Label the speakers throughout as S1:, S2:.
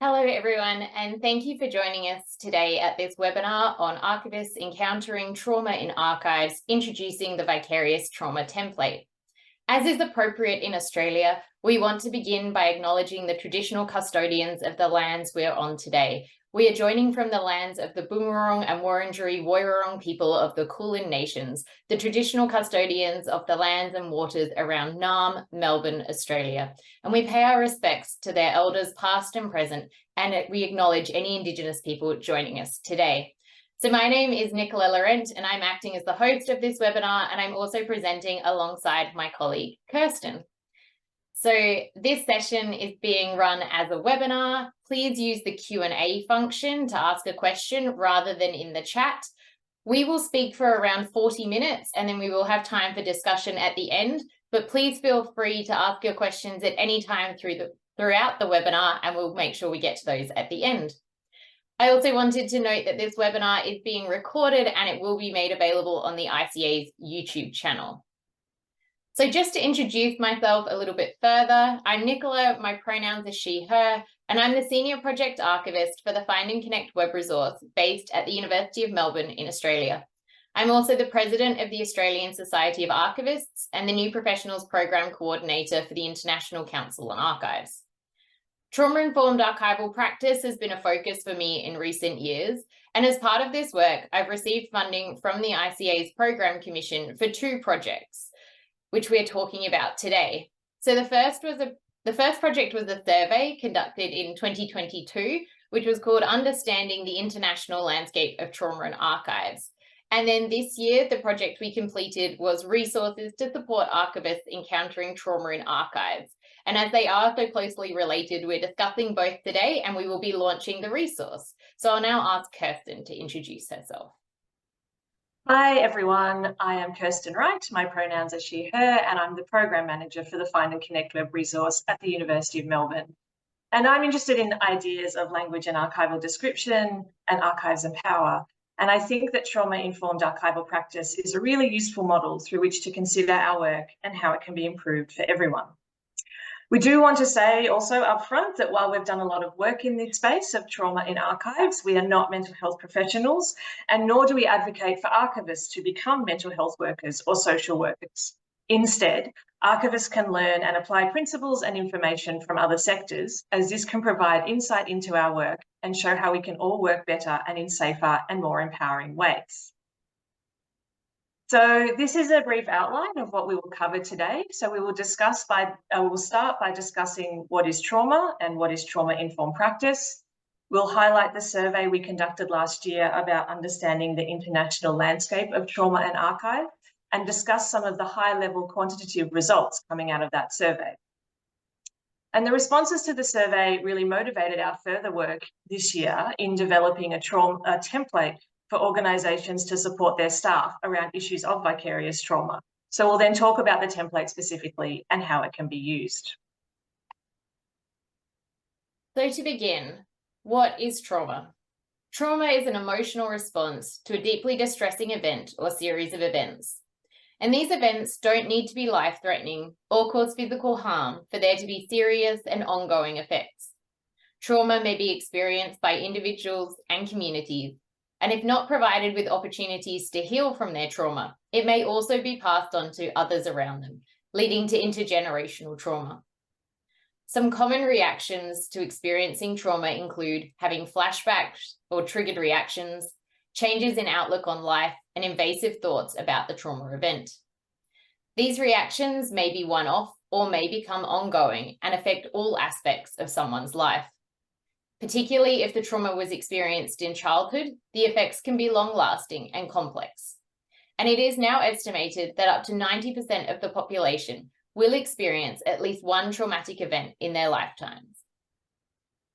S1: Hello, everyone, and thank you for joining us today at this webinar on Archivists Encountering Trauma in Archives, Introducing the Vicarious Trauma Template. As is appropriate in Australia, we want to begin by acknowledging the traditional custodians of the lands we are on today. We are joining from the lands of the Boonwurrung and Wurundjeri Woiwurrung people of the Kulin Nations, the traditional custodians of the lands and waters around Naarm, Melbourne, Australia. And we pay our respects to their elders past and present, and we acknowledge any Indigenous people joining us today. So my name is Nicola, Laurent, and I'm acting as the host of this webinar, and I'm also presenting alongside my colleague, Kirsten. So this session is being run as a webinar. Please use the Q&A function to ask a question rather than in the chat. We will speak for around 40 minutes and then we will have time for discussion at the end, but please feel free to ask your questions at any time throughout the webinar, and we'll make sure we get to those at the end. I also wanted to note that this webinar is being recorded and it will be made available on the ICA's YouTube channel. So just to introduce myself a little bit further, I'm Nicola, my pronouns are she, her, and I'm the Senior Project Archivist for the Find and Connect web resource based at the University of Melbourne in Australia. I'm also the President of the Australian Society of Archivists and the New Professionals Program Coordinator for the International Council on Archives. Trauma-informed archival practice has been a focus for me in recent years, and as part of this work, I've received funding from the ICA's Program Commission for 2 projects, which we're talking about today. So the first project was a survey conducted in 2022, which was called Understanding the International Landscape of Trauma and Archives. And then this year, the project we completed was Resources to Support Archivists Encountering Trauma in Archives. And as they are so closely related, we're discussing both today and we will be launching the resource. So I'll now ask Kirsten to introduce herself.
S2: Hi everyone, I am Kirsten Wright, my pronouns are she, her, and I'm the Program Manager for the Find and Connect web resource at the University of Melbourne. And I'm interested in ideas of language and archival description and archives and power. And I think that trauma-informed archival practice is a really useful model through which to consider our work and how it can be improved for everyone. We do want to say also upfront that while we've done a lot of work in this space of trauma in archives, we are not mental health professionals, and nor do we advocate for archivists to become mental health workers or social workers. Instead, archivists can learn and apply principles and information from other sectors, as this can provide insight into our work and show how we can all work better and in safer and more empowering ways. So this is a brief outline of what we will cover today. So we will start by discussing what is trauma and what is trauma-informed practice. We'll highlight the survey we conducted last year about understanding the international landscape of trauma and archive, and discuss some of the high-level quantitative results coming out of that survey. And the responses to the survey really motivated our further work this year in developing a template for organisations to support their staff around issues of vicarious trauma. So we'll then talk about the template specifically and how it can be used.
S1: So to begin, what is trauma? Trauma is an emotional response to a deeply distressing event or series of events. And these events don't need to be life-threatening or cause physical harm for there to be serious and ongoing effects. Trauma may be experienced by individuals and communities, and if not provided with opportunities to heal from their trauma, it may also be passed on to others around them, leading to intergenerational trauma. Some common reactions to experiencing trauma include having flashbacks or triggered reactions, changes in outlook on life, and invasive thoughts about the trauma event. These reactions may be one-off or may become ongoing and affect all aspects of someone's life. Particularly if the trauma was experienced in childhood, the effects can be long-lasting and complex. And it is now estimated that up to 90% of the population will experience at least one traumatic event in their lifetimes.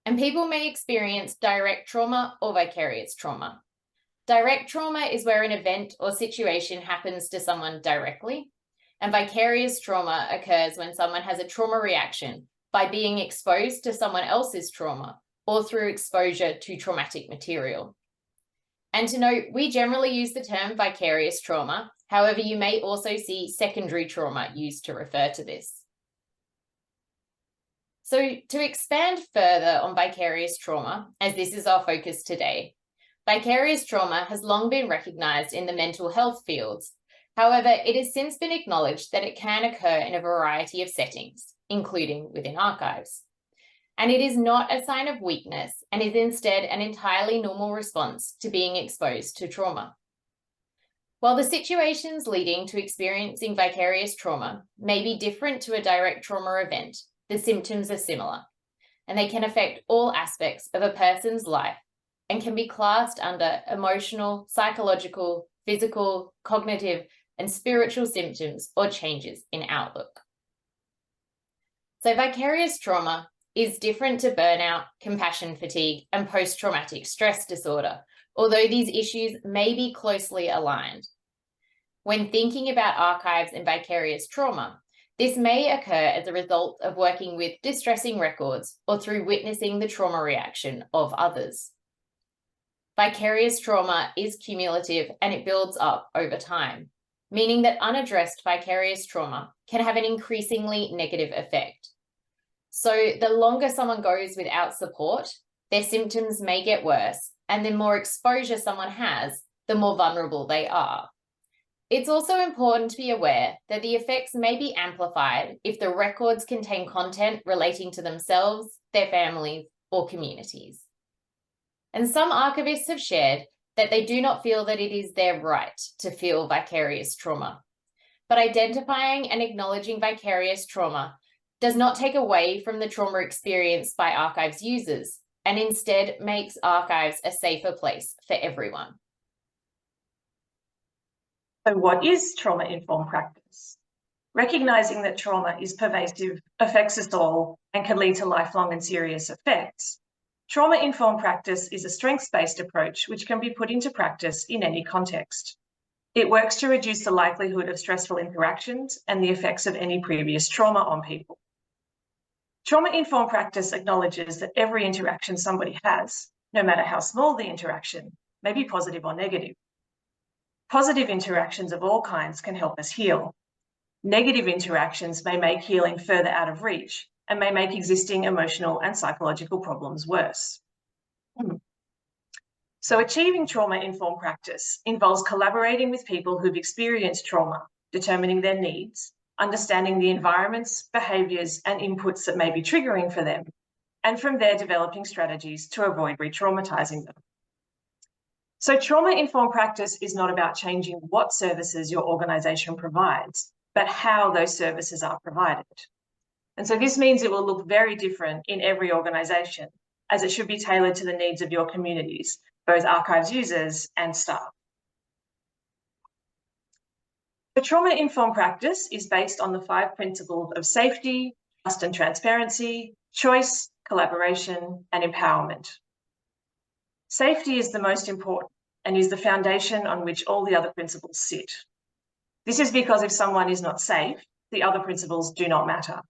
S1: And people may experience direct trauma or vicarious trauma. Direct trauma is where an event or situation happens to someone directly, and vicarious trauma occurs when someone has a trauma reaction by being exposed to someone else's trauma or through exposure to traumatic material. And to note, we generally use the term vicarious trauma. However, you may also see secondary trauma used to refer to this. So to expand further on vicarious trauma, as this is our focus today, vicarious trauma has long been recognised in the mental health fields. However, it has since been acknowledged that it can occur in a variety of settings, including within archives. And it is not a sign of weakness and is instead an entirely normal response to being exposed to trauma. While the situations leading to experiencing vicarious trauma may be different to a direct trauma event, the symptoms are similar, and they can affect all aspects of a person's life and can be classed under emotional, psychological, physical, cognitive, and spiritual symptoms or changes in outlook. So vicarious trauma is different to burnout, compassion fatigue, and post-traumatic stress disorder, although these issues may be closely aligned. When thinking about archives and vicarious trauma, this may occur as a result of working with distressing records or through witnessing the trauma reaction of others. Vicarious trauma is cumulative and it builds up over time, meaning that unaddressed vicarious trauma can have an increasingly negative effect. So the longer someone goes without support, their symptoms may get worse, and the more exposure someone has, the more vulnerable they are. It's also important to be aware that the effects may be amplified if the records contain content relating to themselves, their families, or communities. And some archivists have shared that they do not feel that it is their right to feel vicarious trauma. But identifying and acknowledging vicarious trauma does not take away from the trauma experienced by archives users, and instead makes archives a safer place for everyone.
S2: So what is trauma-informed practice? Recognizing that trauma is pervasive, affects us all, and can lead to lifelong and serious effects, trauma-informed practice is a strengths-based approach which can be put into practice in any context. It works to reduce the likelihood of stressful interactions and the effects of any previous trauma on people. Trauma-informed practice acknowledges that every interaction somebody has, no matter how small the interaction, may be positive or negative. Positive interactions of all kinds can help us heal. Negative interactions may make healing further out of reach and may make existing emotional and psychological problems worse. So achieving trauma-informed practice involves collaborating with people who've experienced trauma, determining their needs, understanding the environments, behaviours and inputs that may be triggering for them, and from there developing strategies to avoid re-traumatising them. So trauma-informed practice is not about changing what services your organisation provides, but how those services are provided. And so this means it will look very different in every organisation, as it should be tailored to the needs of your communities, both archives users and staff. The trauma-informed practice is based on the 5 principles of safety, trust and transparency, choice, collaboration, and empowerment. Safety is the most important and is the foundation on which all the other principles sit. This is because if someone is not safe, the other principles do not matter.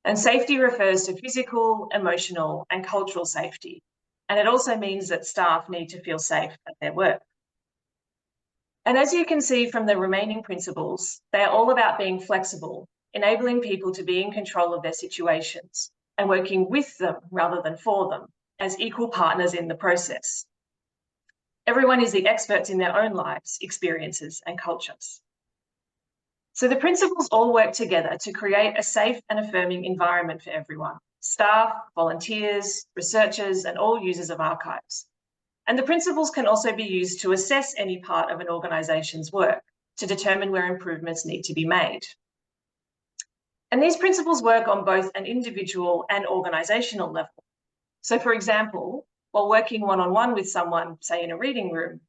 S2: And safety refers to physical, emotional, and cultural safety. And it also means that staff need to feel safe at their work. And as you can see from the remaining principles, they are all about being flexible, enabling people to be in control of their situations and working with them rather than for them as equal partners in the process. Everyone is the experts in their own lives, experiences, and cultures. So the principles all work together to create a safe and affirming environment for everyone, staff, volunteers, researchers, and all users of archives. And the principles can also be used to assess any part of an organisation's work to determine where improvements need to be made. And these principles work on both an individual and organisational level. So for example, while working one-on-one with someone, say in a reading room,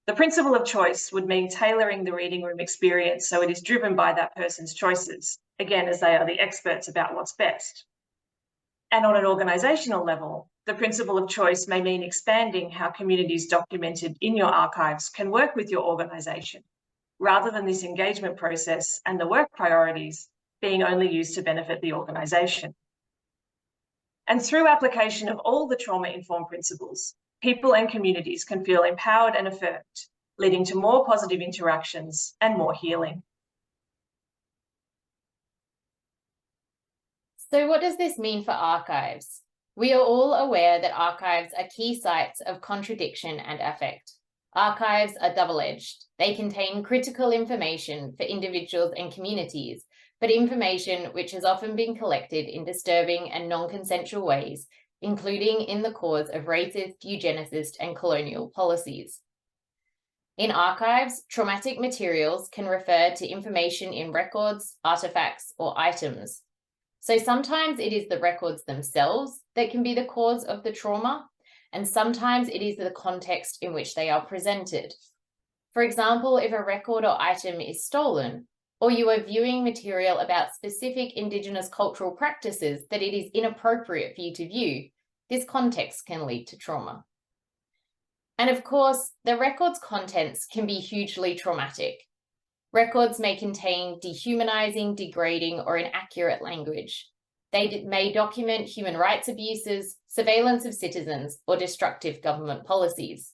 S2: the principle of choice would mean tailoring the reading room experience so it is driven by that person's choices, again, as they are the experts about what's best. And on an organisational level, the principle of choice may mean expanding how communities documented in your archives can work with your organisation, rather than this engagement process and the work priorities being only used to benefit the organisation. And through application of all the trauma-informed principles, people and communities can feel empowered and affirmed, leading to more positive interactions and more healing.
S1: So what does this mean for archives? We are all aware that archives are key sites of contradiction and affect. Archives are double-edged. They contain critical information for individuals and communities, but information which has often been collected in disturbing and non-consensual ways, including in the cause of racist, eugenicist, and colonial policies. In archives, traumatic materials can refer to information in records, artifacts, or items. So sometimes it is the records themselves that can be the cause of the trauma, and sometimes it is the context in which they are presented. For example, if a record or item is stolen, or you are viewing material about specific Indigenous cultural practices that it is inappropriate for you to view, this context can lead to trauma. And of course, the record's contents can be hugely traumatic. Records may contain dehumanizing, degrading, or inaccurate language. They may document human rights abuses, surveillance of citizens, or destructive government policies.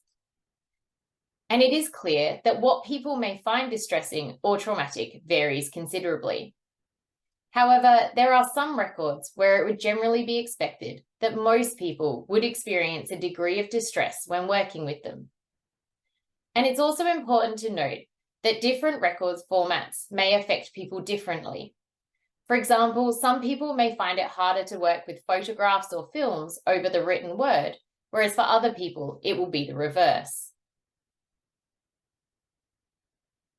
S1: And it is clear that what people may find distressing or traumatic varies considerably. However, there are some records where it would generally be expected that most people would experience a degree of distress when working with them. And it's also important to note that different records formats may affect people differently. For example, some people may find it harder to work with photographs or films over the written word, whereas for other people, it will be the reverse.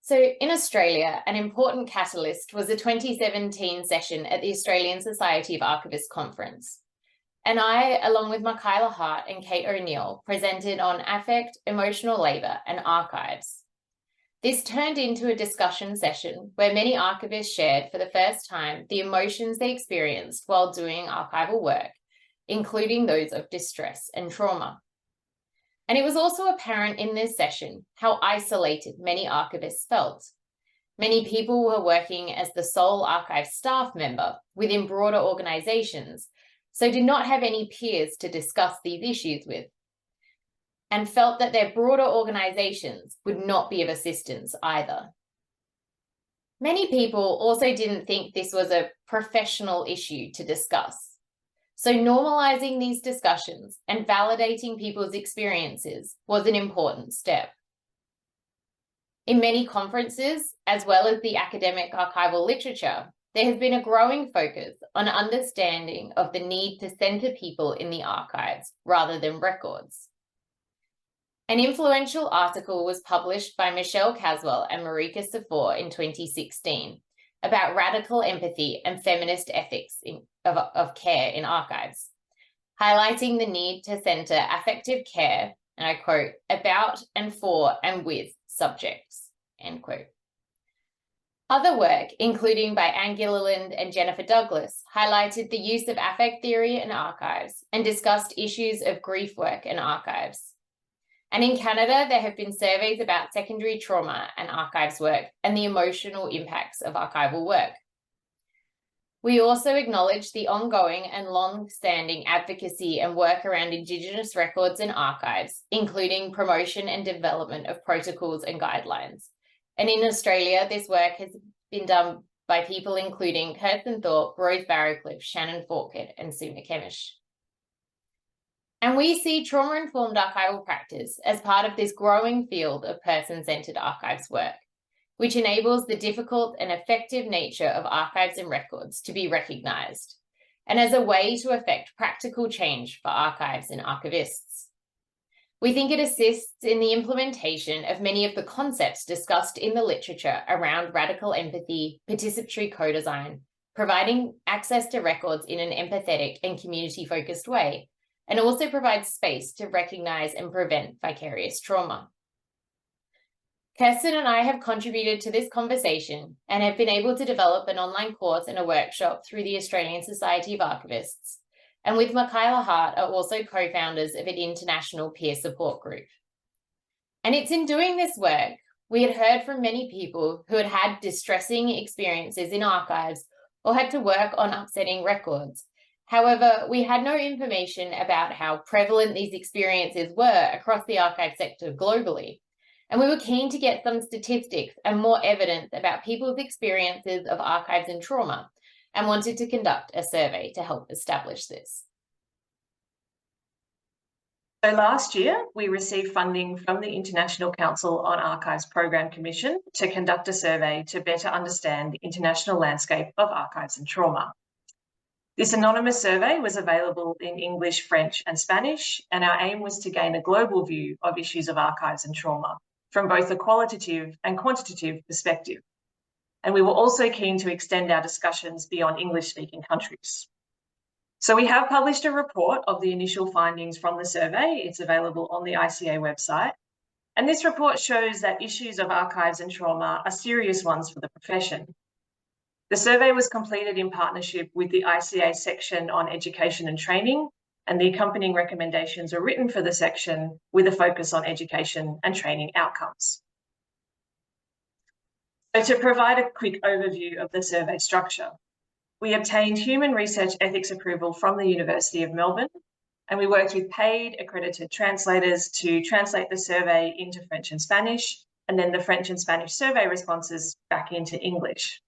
S1: So in Australia, an important catalyst was the 2017 session at the Australian Society of Archivists conference. And I, along with Nicola and Kate O'Neill, presented on affect, emotional labour and archives. This turned into a discussion session where many archivists shared for the first time the emotions they experienced while doing archival work, including those of distress and trauma. And it was also apparent in this session how isolated many archivists felt. Many people were working as the sole archive staff member within broader organisations, so did not have any peers to discuss these issues with, and felt that their broader organisations would not be of assistance either. Many people also didn't think this was a professional issue to discuss. So normalising these discussions and validating people's experiences was an important step. In many conferences, as well as the academic archival literature, there has been a growing focus on understanding of the need to centre people in the archives rather than records. An influential article was published by Michelle Caswell and Marika Safor in 2016 about radical empathy and feminist ethics of care in archives, highlighting the need to centre affective care, and I quote, about and for and with subjects, end quote. Other work, including by Anne Gilliland and Jennifer Douglas, highlighted the use of affect theory in archives and discussed issues of grief work in archives. And in Canada, there have been surveys about secondary trauma and archives work and the emotional impacts of archival work. We also acknowledge the ongoing and long-standing advocacy and work around Indigenous records and archives, including promotion and development of protocols and guidelines. And in Australia, this work has been done by people including Kirsten, Rose Barrowcliffe, Shannon Forkett, and Sue McKemish. And we see trauma-informed archival practice as part of this growing field of person-centred archives work, which enables the difficult and effective nature of archives and records to be recognised, and as a way to effect practical change for archives and archivists. We think it assists in the implementation of many of the concepts discussed in the literature around radical empathy, participatory co-design, providing access to records in an empathetic and community-focused way, and also provides space to recognise and prevent vicarious trauma. Kirsten and I have contributed to this conversation and have been able to develop an online course and a workshop through the Australian Society of Archivists, and with Nicola are also co-founders of an international peer support group. And it's in doing this work, we had heard from many people who had had distressing experiences in archives or had to work on upsetting records. However, we had no information about how prevalent these experiences were across the archive sector globally. And we were keen to get some statistics and more evidence about people's experiences of archives and trauma, and wanted to conduct a survey to help establish this.
S2: So last year, we received funding from the International Council on Archives Program Commission to conduct a survey to better understand the international landscape of archives and trauma. This anonymous survey was available in English, French, and Spanish, and our aim was to gain a global view of issues of archives and trauma from both a qualitative and quantitative perspective. And we were also keen to extend our discussions beyond English-speaking countries. So we have published a report of the initial findings from the survey. It's available on the ICA website. And this report shows that issues of archives and trauma are serious ones for the profession. The survey was completed in partnership with the ICA section on education and training, and the accompanying recommendations are written for the section with a focus on education and training outcomes. So to provide a quick overview of the survey structure, we obtained human research ethics approval from the University of Melbourne, and we worked with paid accredited translators to translate the survey into French and Spanish, and then the French and Spanish survey responses back into English.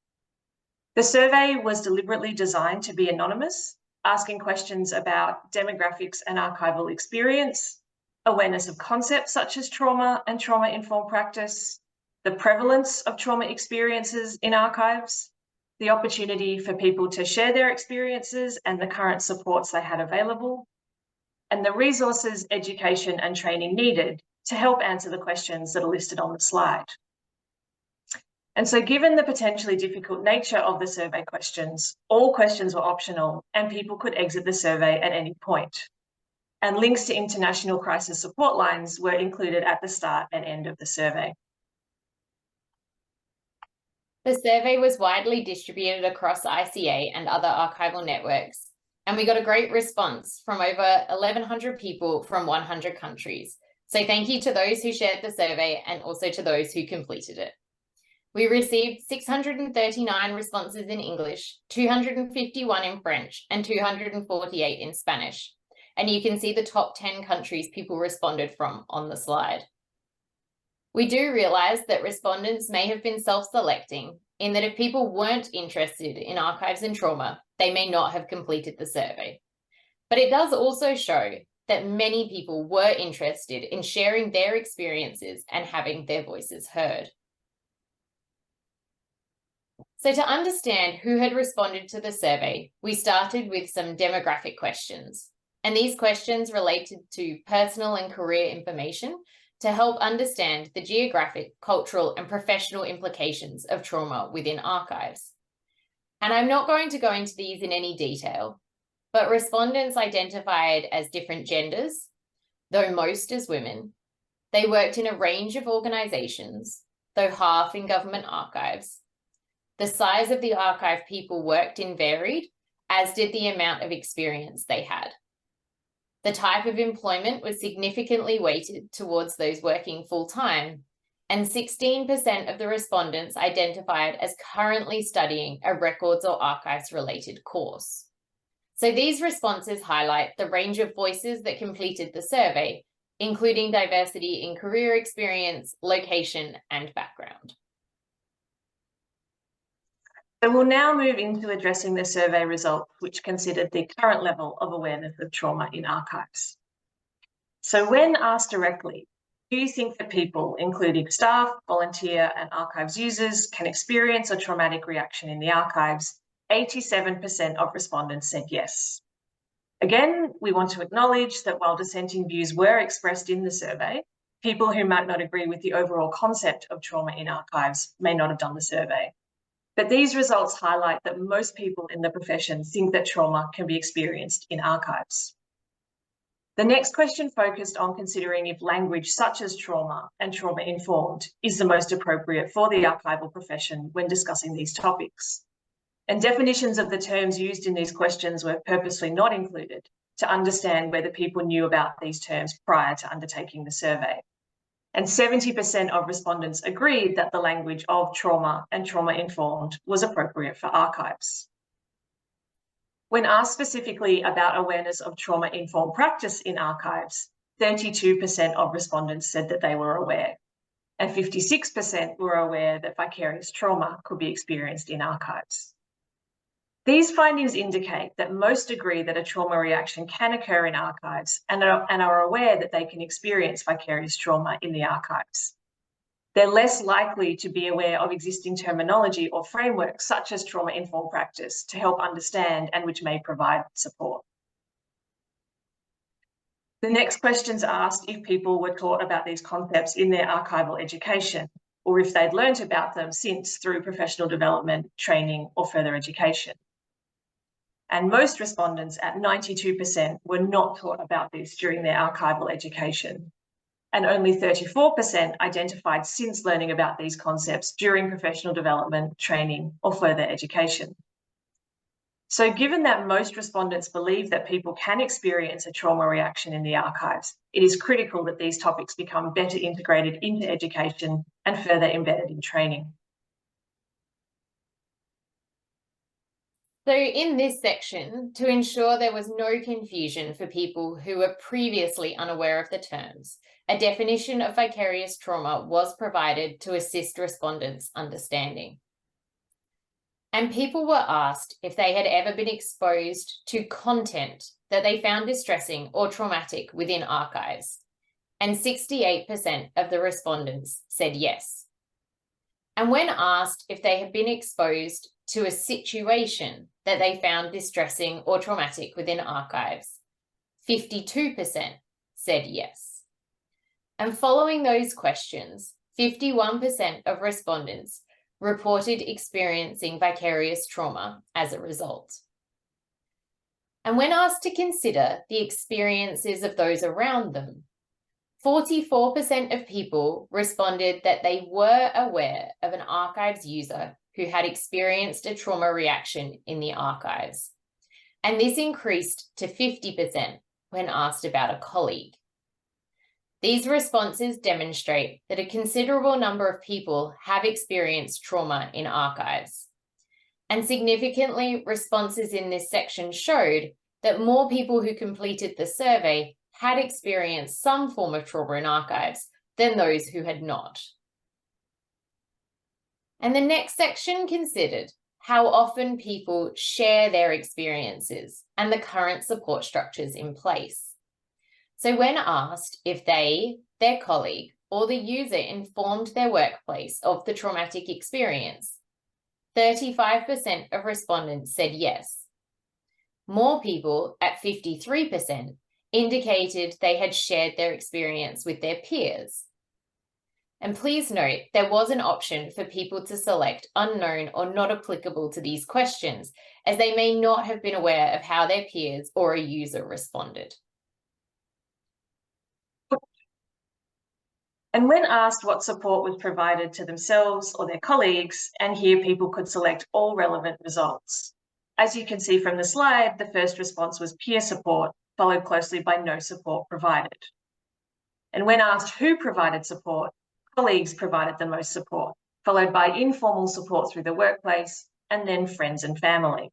S2: The survey was deliberately designed to be anonymous, asking questions about demographics and archival experience, awareness of concepts such as trauma and trauma-informed practice, the prevalence of trauma experiences in archives, the opportunity for people to share their experiences and the current supports they had available, and the resources, education, and training needed to help answer the questions that are listed on the slide. And so given the potentially difficult nature of the survey questions, all questions were optional and people could exit the survey at any point. And links to international crisis support lines were included at the start and end of the survey.
S1: The survey was widely distributed across ICA and other archival networks, and we got a great response from over 1,100 people from 100 countries. So thank you to those who shared the survey and also to those who completed it. We received 639 responses in English, 251 in French, and 248 in Spanish. And you can see the top 10 countries people responded from on the slide. We do realise that respondents may have been self-selecting in that if people weren't interested in archives and trauma, they may not have completed the survey. But it does also show that many people were interested in sharing their experiences and having their voices heard. So to understand who had responded to the survey, we started with some demographic questions. And these questions related to personal and career information to help understand the geographic, cultural, and professional implications of trauma within archives. And I'm not going to go into these in any detail, but respondents identified as different genders, though most as women. They worked in a range of organisations, though half in government archives. The size of the archive people worked in varied, as did the amount of experience they had. The type of employment was significantly weighted towards those working full-time, and 16% of the respondents identified as currently studying a records or archives-related course. So these responses highlight the range of voices that completed the survey, including diversity in career experience, location, and background.
S2: So we'll now move into addressing the survey results, which considered the current level of awareness of trauma in archives. So when asked directly, do you think that people, including staff, volunteer, and archives users, can experience a traumatic reaction in the archives? 87% of respondents said yes. Again, we want to acknowledge that while dissenting views were expressed in the survey, people who might not agree with the overall concept of trauma in archives may not have done the survey. But these results highlight that most people in the profession think that trauma can be experienced in archives. The next question focused on considering if language such as trauma and trauma-informed is the most appropriate for the archival profession when discussing these topics. And definitions of the terms used in these questions were purposely not included to understand whether people knew about these terms prior to undertaking the survey. And 70% of respondents agreed that the language of trauma and trauma-informed was appropriate for archives. When asked specifically about awareness of trauma-informed practice in archives, 32% of respondents said that they were aware, and 56% were aware that vicarious trauma could be experienced in archives. These findings indicate that most agree that a trauma reaction can occur in archives and are aware that they can experience vicarious trauma in the archives. They're less likely to be aware of existing terminology or frameworks such as trauma-informed practice to help understand and which may provide support. The next questions asked if people were taught about these concepts in their archival education, or if they'd learnt about them since through professional development, training, or further education. And most respondents at 92% were not taught about this during their archival education. And only 34% identified since learning about these concepts during professional development, training, or further education. So given that most respondents believe that people can experience a trauma reaction in the archives, it is critical that these topics become better integrated into education and further embedded in training.
S1: So in this section, to ensure there was no confusion for people who were previously unaware of the terms, a definition of vicarious trauma was provided to assist respondents' understanding. And people were asked if they had ever been exposed to content that they found distressing or traumatic within archives. And 68% of the respondents said yes. And when asked if they had been exposed to a situation that they found distressing or traumatic within archives, 52% said yes. And following those questions, 51% of respondents reported experiencing vicarious trauma as a result. And when asked to consider the experiences of those around them, 44% of people responded that they were aware of an archives user who had experienced a trauma reaction in the archives. And this increased to 50% when asked about a colleague. These responses demonstrate that a considerable number of people have experienced trauma in archives. And significantly, responses in this section showed that more people who completed the survey had experienced some form of trauma in archives than those who had not. And the next section considered how often people share their experiences and the current support structures in place. So when asked if they, their colleague, or the user informed their workplace of the traumatic experience, 35% of respondents said yes. More people, at 53%, indicated they had shared their experience with their peers. And please note, there was an option for people to select unknown or not applicable to these questions, as they may not have been aware of how their peers or a user responded.
S2: And when asked what support was provided to themselves or their colleagues, and here people could select all relevant results. As you can see from the slide, the first response was peer support, followed closely by no support provided. And when asked who provided support, colleagues provided the most support, followed by informal support through the workplace, and then friends and family.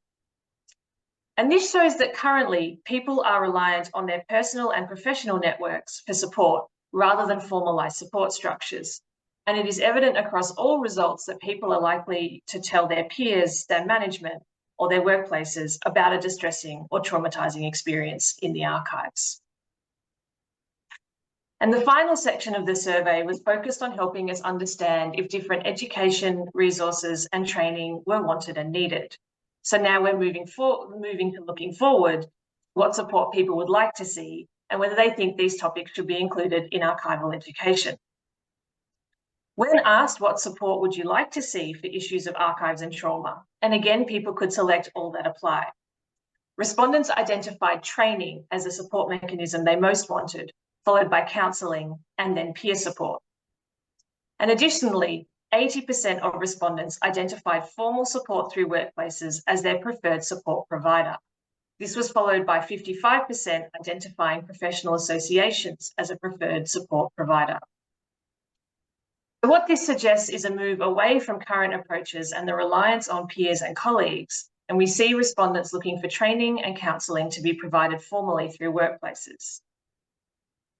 S2: And this shows that currently people are reliant on their personal and professional networks for support rather than formalised support structures. And it is evident across all results that people are likely to tell their peers, their management, or their workplaces about a distressing or traumatising experience in the archives. And the final section of the survey was focused on helping us understand if different education, resources, and training were wanted and needed. So now we're moving to looking forward, what support people would like to see, and whether they think these topics should be included in archival education. When asked what support would you like to see for issues of archives and trauma, and again, people could select all that apply. Respondents identified training as a support mechanism they most wanted, followed by counselling and then peer support. And additionally, 80% of respondents identified formal support through workplaces as their preferred support provider. This was followed by 55% identifying professional associations as a preferred support provider. So what this suggests is a move away from current approaches and the reliance on peers and colleagues, and we see respondents looking for training and counselling to be provided formally through workplaces.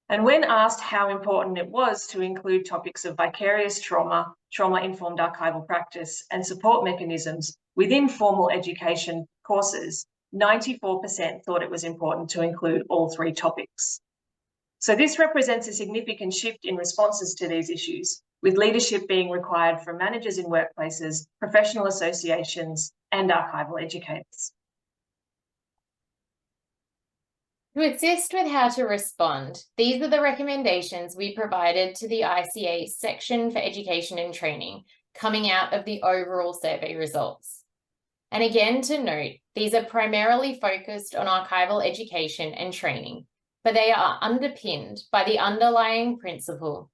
S2: And when asked how important it was to include topics of vicarious trauma, trauma-informed archival practice, and support mechanisms within formal education courses, 94% thought it was important to include all 3 topics. So this represents a significant shift in responses to these issues, with leadership being required from managers in workplaces, professional associations, and archival educators.
S1: To assist with how to respond, these are the recommendations we provided to the ICA section for education and training coming out of the overall survey results. And again, to note, these are primarily focused on archival education and training, but they are underpinned by the underlying principle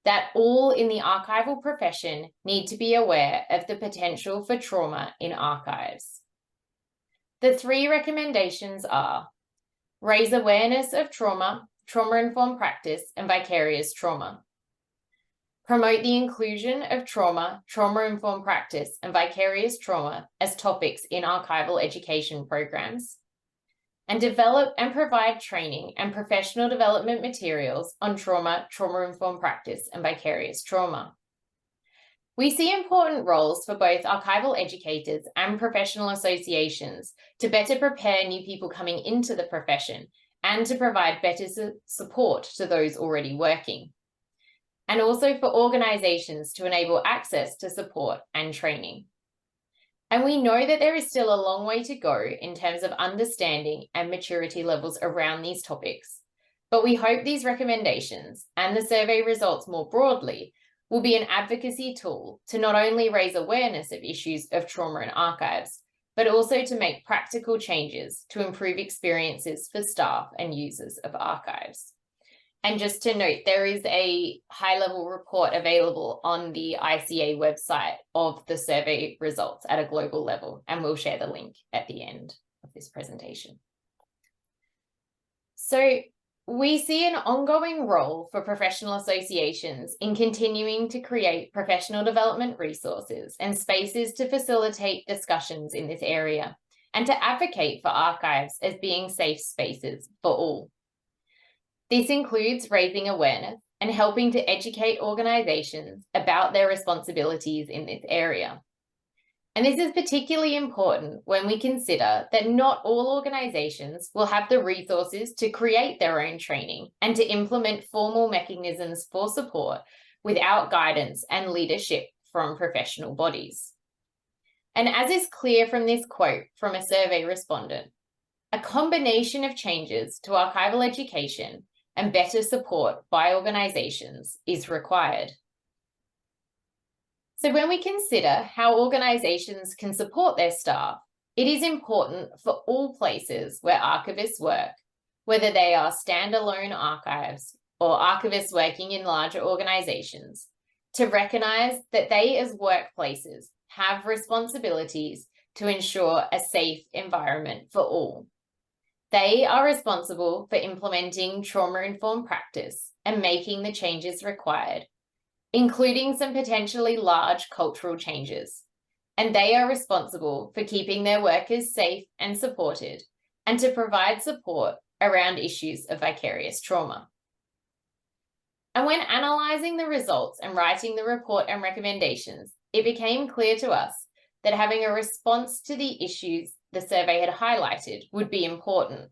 S1: that all in the archival profession need to be aware of the potential for trauma in archives. The 3 recommendations are: raise awareness of trauma, trauma-informed practice, and vicarious trauma. Promote the inclusion of trauma, trauma-informed practice, and vicarious trauma as topics in archival education programs. And develop and provide training and professional development materials on trauma, trauma-informed practice, and vicarious trauma. We see important roles for both archival educators and professional associations to better prepare new people coming into the profession and to provide better support to those already working. And also for organisations to enable access to support and training. And we know that there is still a long way to go in terms of understanding and maturity levels around these topics, but we hope these recommendations and the survey results more broadly will be an advocacy tool to not only raise awareness of issues of trauma in archives, but also to make practical changes to improve experiences for staff and users of archives. And just to note, there is a high-level report available on the ICA website of the survey results at a global level, and we'll share the link at the end of this presentation. So we see an ongoing role for professional associations in continuing to create professional development resources and spaces to facilitate discussions in this area, and to advocate for archives as being safe spaces for all. This includes raising awareness and helping to educate organisations about their responsibilities in this area. And this is particularly important when we consider that not all organisations will have the resources to create their own training and to implement formal mechanisms for support without guidance and leadership from professional bodies. And as is clear from this quote from a survey respondent, a combination of changes to archival education and better support by organisations is required. So when we consider how organisations can support their staff, it is important for all places where archivists work, whether they are standalone archives or archivists working in larger organisations, to recognise that they as workplaces have responsibilities to ensure a safe environment for all. They are responsible for implementing trauma-informed practice and making the changes required, including some potentially large cultural changes. And they are responsible for keeping their workers safe and supported, and to provide support around issues of vicarious trauma. And when analysing the results and writing the report and recommendations, it became clear to us that having a response to the issues the survey had highlighted would be important.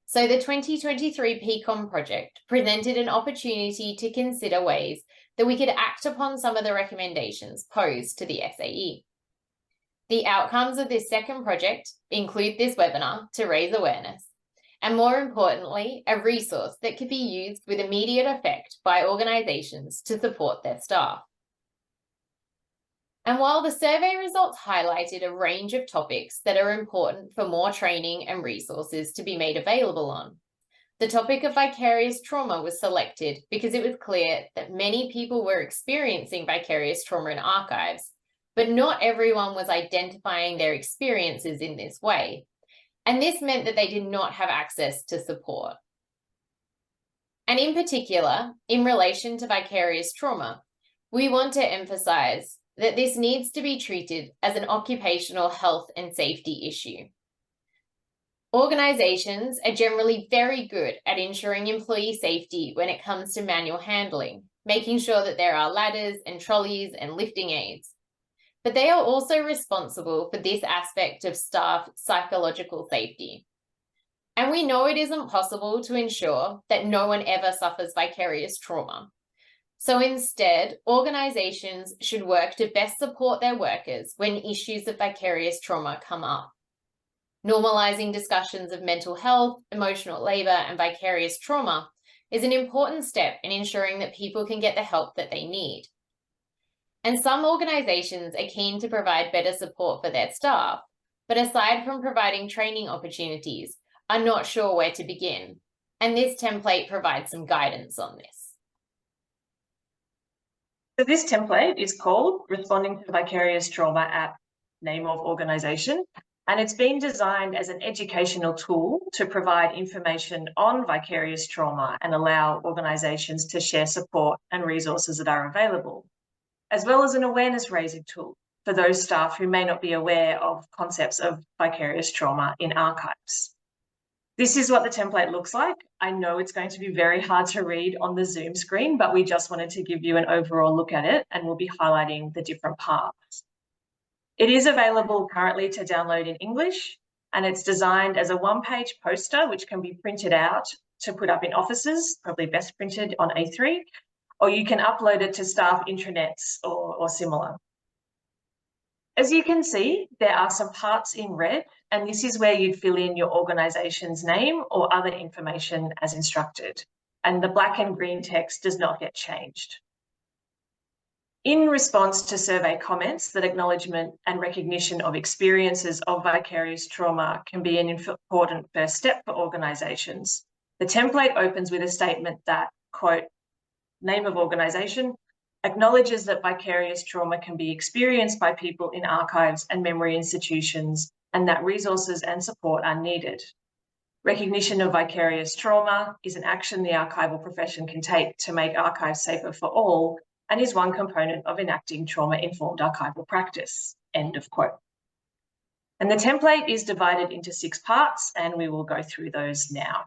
S1: So the 2023 PCOM Project presented an opportunity to consider ways that we could act upon some of the recommendations posed to the SAE. The outcomes of this second project include this webinar to raise awareness, and more importantly, a resource that could be used with immediate effect by organisations to support their staff. And while the survey results highlighted a range of topics that are important for more training and resources to be made available on, the topic of vicarious trauma was selected because it was clear that many people were experiencing vicarious trauma in archives, but not everyone was identifying their experiences in this way. And this meant that they did not have access to support. And in particular, in relation to vicarious trauma, we want to emphasise that this needs to be treated as an occupational health and safety issue. Organisations are generally very good at ensuring employee safety when it comes to manual handling, making sure that there are ladders and trolleys and lifting aids. but they are also responsible for this aspect of staff psychological safety. And we know it isn't possible to ensure that no one ever suffers vicarious trauma. So instead, organisations should work to best support their workers when issues of vicarious trauma come up. Normalising discussions of mental health, emotional labour, and vicarious trauma is an important step in ensuring that people can get the help that they need. And some organisations are keen to provide better support for their staff, but aside from providing training opportunities, are not sure where to begin. And this template provides some guidance on this.
S2: So this template is called Responding to Vicarious Trauma at Name of Organisation, and it's been designed as an educational tool to provide information on vicarious trauma and allow organisations to share support and resources that are available, as well as an awareness raising tool for those staff who may not be aware of concepts of vicarious trauma in archives. This is what the template looks like. I know it's going to be very hard to read on the Zoom screen, but we just wanted to give you an overall look at it, and we'll be highlighting the different parts. It is available currently to download in English, and it's designed as a one-page poster which can be printed out to put up in offices, probably best printed on A3, or you can upload it to staff intranets or similar. As you can see, there are some parts in red, and this is where you'd fill in your organisation's name or other information as instructed, and the black and green text does not get changed. In response to survey comments that acknowledgement and recognition of experiences of vicarious trauma can be an important first step for organisations, the template opens with a statement that, quote, name of organisation, acknowledges that vicarious trauma can be experienced by people in archives and memory institutions, and that resources and support are needed. Recognition of vicarious trauma is an action the archival profession can take to make archives safer for all, and is one component of enacting trauma-informed archival practice, end of quote. And the template is divided into 6 parts, and we will go through those now.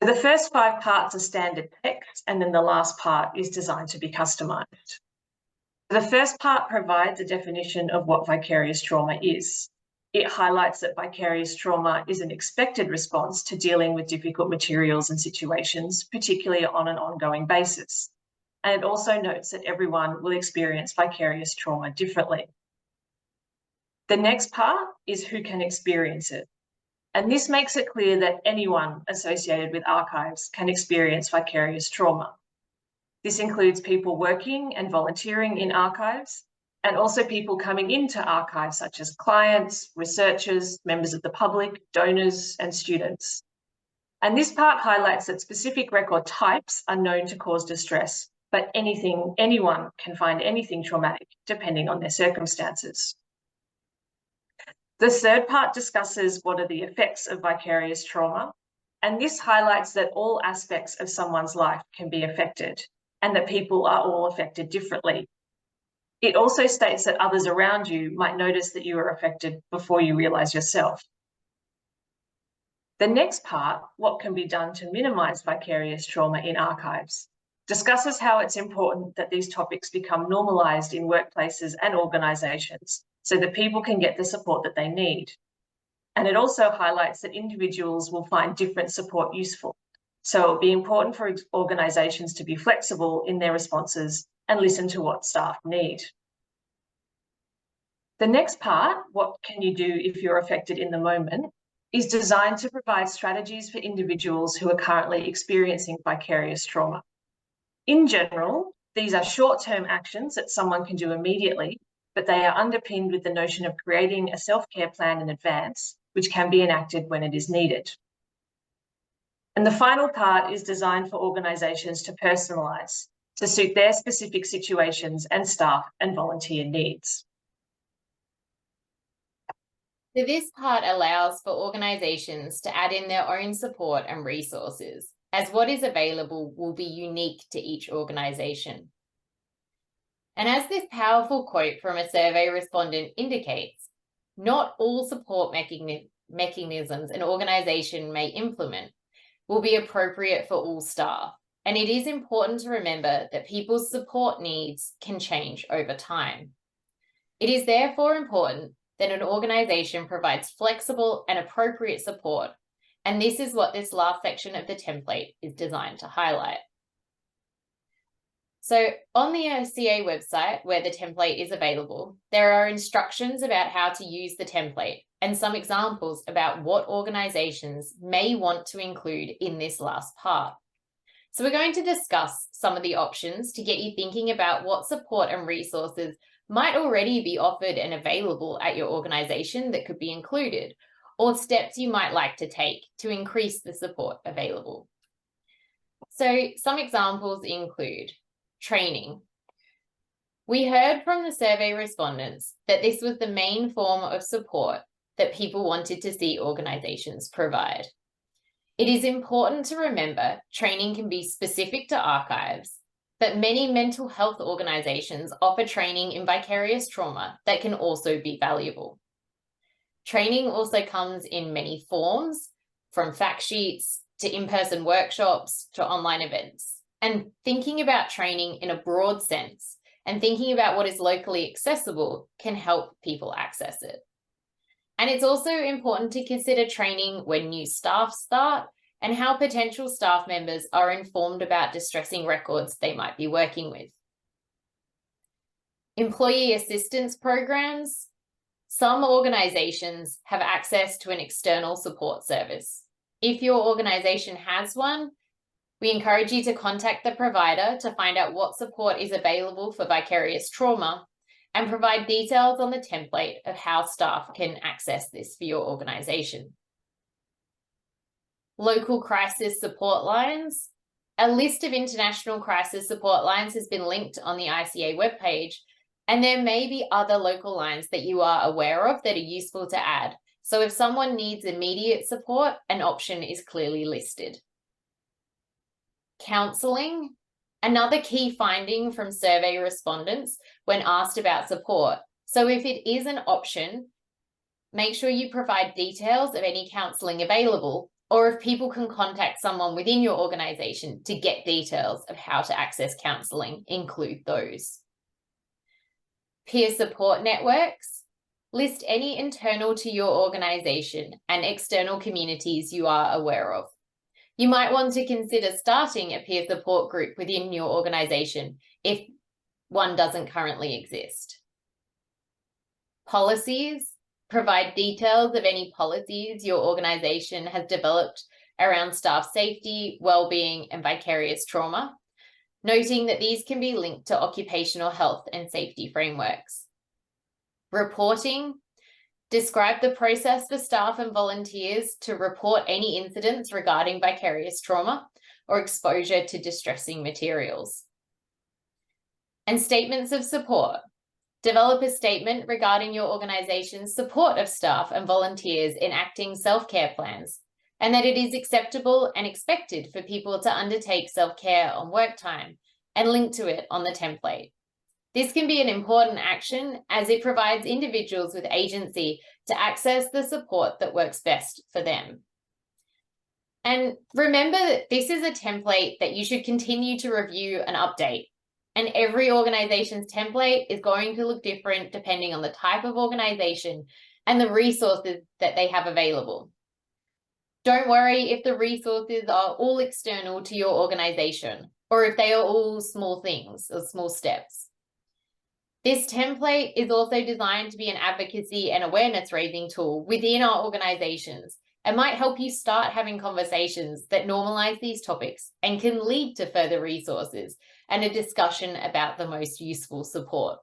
S2: The first 5 parts are standard text, and then the last part is designed to be customised. The first part provides a definition of what vicarious trauma is. It highlights that vicarious trauma is an expected response to dealing with difficult materials and situations, particularly on an ongoing basis. And it also notes that everyone will experience vicarious trauma differently. The next part is who can experience it. And this makes it clear that anyone associated with archives can experience vicarious trauma. This includes people working and volunteering in archives, and also people coming into archives such as clients, researchers, members of the public, donors, and students. And this part highlights that specific record types are known to cause distress, but anyone can find anything traumatic depending on their circumstances. The third part discusses what are the effects of vicarious trauma, and this highlights that all aspects of someone's life can be affected and that people are all affected differently. It also states that others around you might notice that you are affected before you realise yourself. The next part, what can be done to minimise vicarious trauma in archives, discusses how it's important that these topics become normalised in workplaces and organisations so that people can get the support that they need. And it also highlights that individuals will find different support useful. So it'll be important for organisations to be flexible in their responses and listen to what staff need. The next part, what can you do if you're affected in the moment, is designed to provide strategies for individuals who are currently experiencing vicarious trauma. In general, these are short-term actions that someone can do immediately, but they are underpinned with the notion of creating a self-care plan in advance, which can be enacted when it is needed. And the final part is designed for organisations to personalise, to suit their specific situations and staff and volunteer needs.
S1: So this part allows for organisations to add in their own support and resources, as what is available will be unique to each organisation. And as this powerful quote from a survey respondent indicates, not all support mechanisms an organisation may implement will be appropriate for all staff. and it is important to remember that people's support needs can change over time. It is therefore important that an organisation provides flexible and appropriate support, and this is what this last section of the template is designed to highlight. So on the ICA website, where the template is available, there are instructions about how to use the template and some examples about what organisations may want to include in this last part. So we're going to discuss some of the options to get you thinking about what support and resources might already be offered and available at your organisation that could be included, or steps you might like to take to increase the support available. So some examples include training. We heard from the survey respondents that this was the main form of support that people wanted to see organisations provide. It is important to remember training can be specific to archives, but many mental health organisations offer training in vicarious trauma that can also be valuable. Training also comes in many forms, from fact sheets to in-person workshops to online events. And thinking about training in a broad sense and thinking about what is locally accessible can help people access it. And it's also important to consider training when new staff start and how potential staff members are informed about distressing records they might be working with. Employee assistance programs. Some organisations have access to an external support service. If your organisation has one, we encourage you to contact the provider to find out what support is available for vicarious trauma and provide details on the template of how staff can access this for your organisation. Local crisis support lines. A list of international crisis support lines has been linked on the ICA webpage, and there may be other local lines that you are aware of that are useful to add. So if someone needs immediate support, an option is clearly listed. Counselling. Another key finding from survey respondents when asked about support. So if it is an option, make sure you provide details of any counselling available, or if people can contact someone within your organisation to get details of how to access counselling, include those. Peer support networks. List any internal to your organisation and external communities you are aware of. You might want to consider starting a peer support group within your organisation if one doesn't currently exist. Policies. Provide details of any policies your organisation has developed around staff safety, wellbeing, and vicarious trauma, noting that these can be linked to occupational health and safety frameworks. Reporting. Describe the process for staff and volunteers to report any incidents regarding vicarious trauma or exposure to distressing materials. And statements of support. Develop a statement regarding your organisation's support of staff and volunteers enacting self-care plans, and that it is acceptable and expected for people to undertake self-care on work time, and link to it on the template. This can be an important action as it provides individuals with agency to access the support that works best for them. And remember that this is a template that you should continue to review and update. And every organization's template is going to look different depending on the type of organization and the resources that they have available. Don't worry if the resources are all external to your organization or if they are all small things or small steps. This template is also designed to be an advocacy and awareness raising tool within our organizations and might help you start having conversations that normalize these topics and can lead to further resources and a discussion about the most useful support.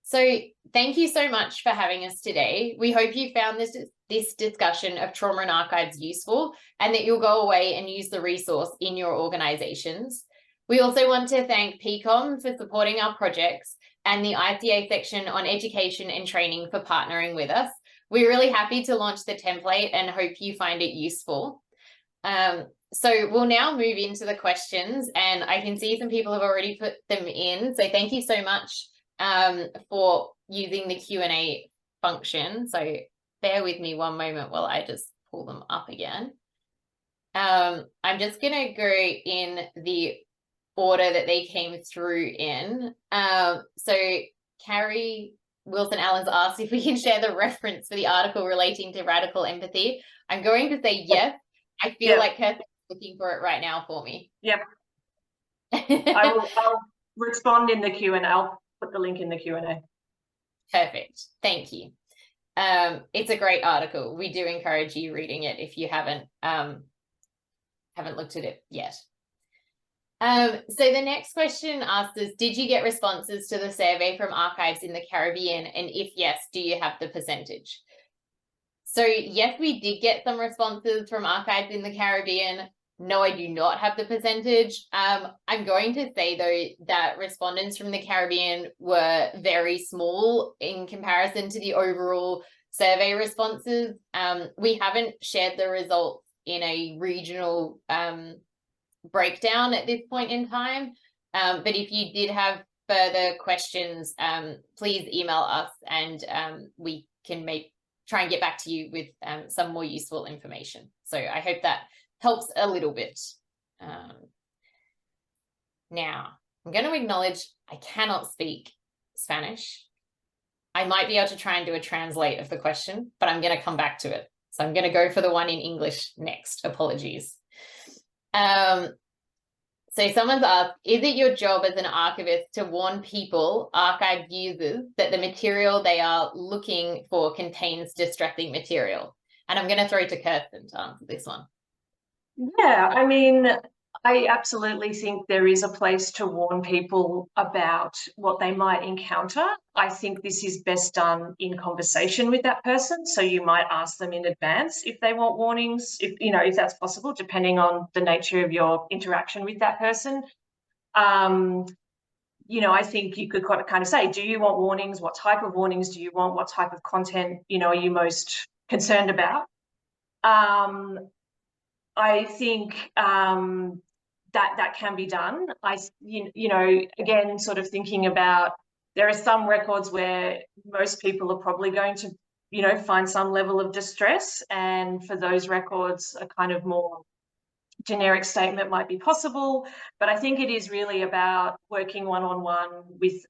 S1: So thank you so much for having us today. We hope you found this discussion of trauma and archives useful and that you'll go away and use the resource in your organizations. We also want to thank PCOM for supporting our projects and the ICA section on education and training for partnering with us. We're really happy to launch the template and hope you find it useful. So we'll now move into the questions, and I can see some people have already put them in. So thank you so much for using the Q&A function. So bear with me one moment while I just pull them up again. I'm just going to go in the order that they came through in. So Carrie Wilson Allen's asked if we can share the reference for the article relating to radical empathy. I'm going to say yes. I feel like Kirsten's looking for it right now for me.
S2: Yep. I'll respond in the Q&A. I'll put the link in the Q&A.
S1: Perfect. Thank you. It's a great article. We do encourage you reading it if you haven't looked at it yet. So the next question asks us, did you get responses to the survey from archives in the Caribbean? And if yes, do you have the percentage? So yes, we did get some responses from archives in the Caribbean. No, I do not have the percentage. I'm going to say, though, that respondents from the Caribbean were very small in comparison to the overall survey responses. We haven't shared the results in a regional breakdown at this point in time. But if you did have further questions, please email us and we can try and get back to you with some more useful information. So I hope that helps a little bit. Now, I'm going to acknowledge I cannot speak Spanish. I might be able to try and do a translate of the question, but I'm going to come back to it. So I'm going to go for the one in English next. Apologies. So someone's asked, is it your job as an archivist to warn people, archive users, that the material they are looking for contains distressing material? And I'm going to throw to Kirsten to answer this one.
S2: Yeah, I mean, I absolutely think there is a place to warn people about what they might encounter. I think this is best done in conversation with that person. So you might ask them in advance if they want warnings, if that's possible, depending on the nature of your interaction with that person. I think you could kind of say, do you want warnings? What type of warnings do you want? What type of content, are you most concerned about? I think that can be done. Again, sort of thinking about, there are some records where most people are probably going to, find some level of distress. And for those records, a kind of more generic statement might be possible. But I think it is really about working one-on-one with,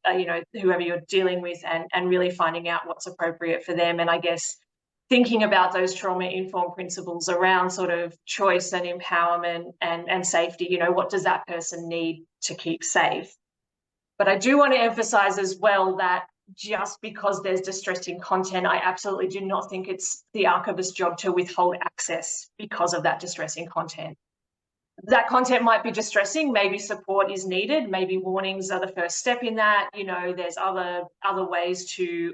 S2: whoever you're dealing with and really finding out what's appropriate for them. And I guess thinking about those trauma-informed principles around sort of choice and empowerment and safety, what does that person need to keep safe? But I do want to emphasize as well that just because there's distressing content, I absolutely do not think it's the archivist's job to withhold access because of that distressing content. That content might be distressing, maybe support is needed, maybe warnings are the first step in that. There's other ways to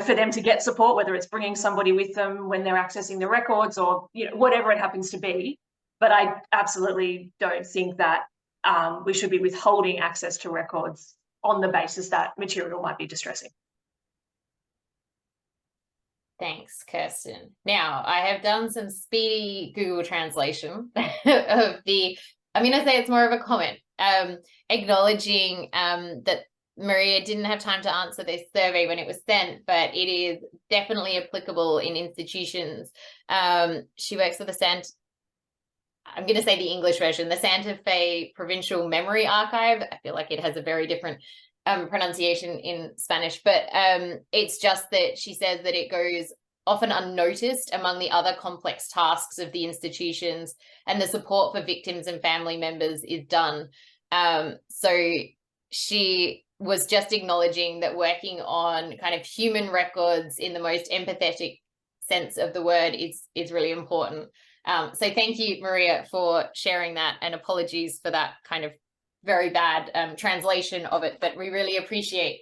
S2: for them to get support, whether it's bringing somebody with them when they're accessing the records or, whatever it happens to be. But I absolutely don't think that we should be withholding access to records on the basis that material might be distressing.
S1: Thanks, Kirsten. Now, I have done some speedy Google translation of I'm going to say it's more of a comment, acknowledging that Maria didn't have time to answer this survey when it was sent, but it is definitely applicable in institutions. She works for I'm going to say the English version, the Santa Fe Provincial Memory Archive. I feel like it has a very different pronunciation in Spanish, but it's just that she says that it goes often unnoticed among the other complex tasks of the institutions, and the support for victims and family members is done. So she was just acknowledging that working on kind of human records in the most empathetic sense of the word is really important. So thank you, Maria, for sharing that, and apologies for that kind of very bad translation of it, but we really appreciate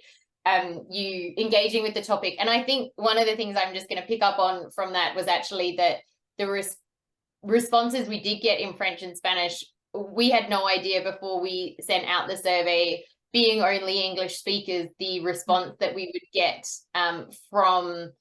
S1: you engaging with the topic. And I think one of the things I'm just going to pick up on from that was actually that the responses we did get in French and Spanish, we had no idea before we sent out the survey, being only English speakers, the response that we would get from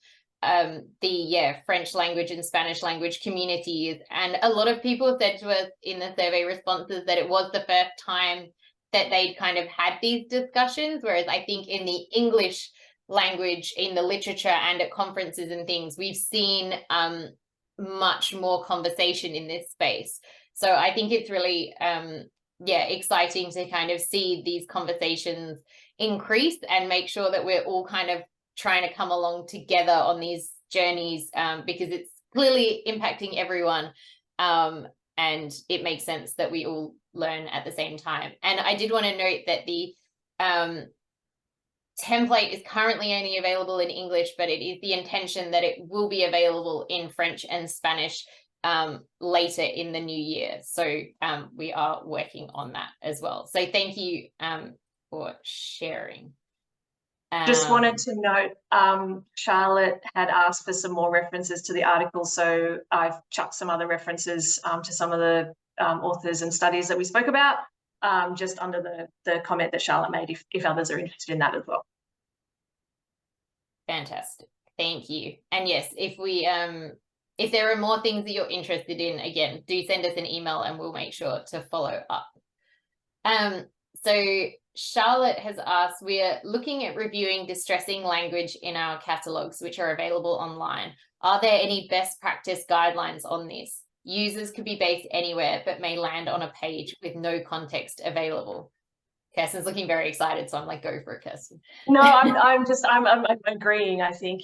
S1: the French language and Spanish language communities. And a lot of people said to us in the survey responses that it was the first time that they'd kind of had these discussions, whereas I think in the English language, in the literature and at conferences and things, we've seen much more conversation in this space. So I think it's really exciting to kind of see these conversations increase and make sure that we're all kind of trying to come along together on these journeys, because it's clearly impacting everyone, and it makes sense that we all learn at the same time. And I did want to note that the template is currently only available in English, but it is the intention that it will be available in French and Spanish later in the new year. So we are working on that as well. So thank you for sharing.
S2: Just wanted to note, Charlotte had asked for some more references to the article, so I've chucked some other references to some of the authors and studies that we spoke about, just under the comment that Charlotte made, if others are interested in that as well.
S1: Fantastic, thank you. And yes, if there are more things that you're interested in, again, do send us an email and we'll make sure to follow up. So Charlotte has asked, we are looking at reviewing distressing language in our catalogues, which are available online. Are there any best practice guidelines on this? Users could be based anywhere, but may land on a page with no context available. Kirsten's looking very excited, so I'm like, go for it, Kirsten.
S2: No, I'm agreeing. I think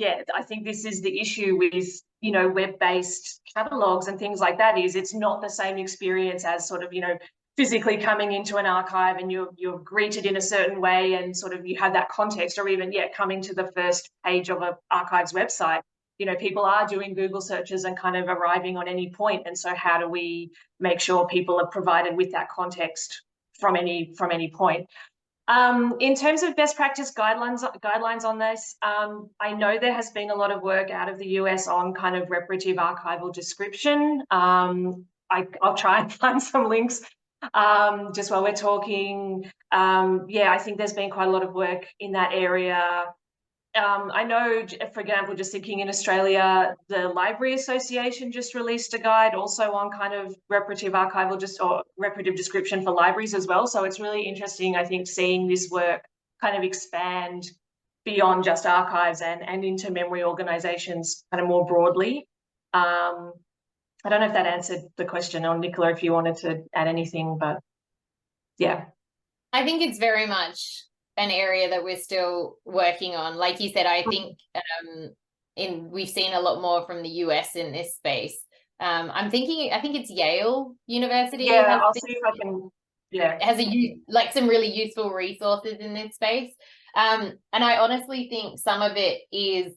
S2: this is the issue with, you know, web-based catalogs and things like that, is it's not the same experience as sort of, you know, physically coming into an archive and you're greeted in a certain way and sort of you have that context, or even coming to the first page of an archive's website. You know, people are doing Google searches and kind of arriving on any point, and so how do we make sure people are provided with that context from any point? In terms of best practice guidelines on this, I know there has been a lot of work out of the US on kind of reparative archival description. I'll try and find some links just while we're talking. I think there's been quite a lot of work in that area. I know, for example, just thinking in Australia, the Library Association just released a guide also on kind of reparative archival or reparative description for libraries as well. So it's really interesting, I think, seeing this work kind of expand beyond just archives and into memory organisations kind of more broadly. I don't know if that answered the question, or Nicola, if you wanted to add anything, but yeah.
S1: I think it's very much an area that we're still working on. Like you said, I think we've seen a lot more from the US in this space. I think it's Yale University.
S2: Yeah, I'll see if I can. Yeah,
S1: has like some really useful resources in this space. And I honestly think some of it is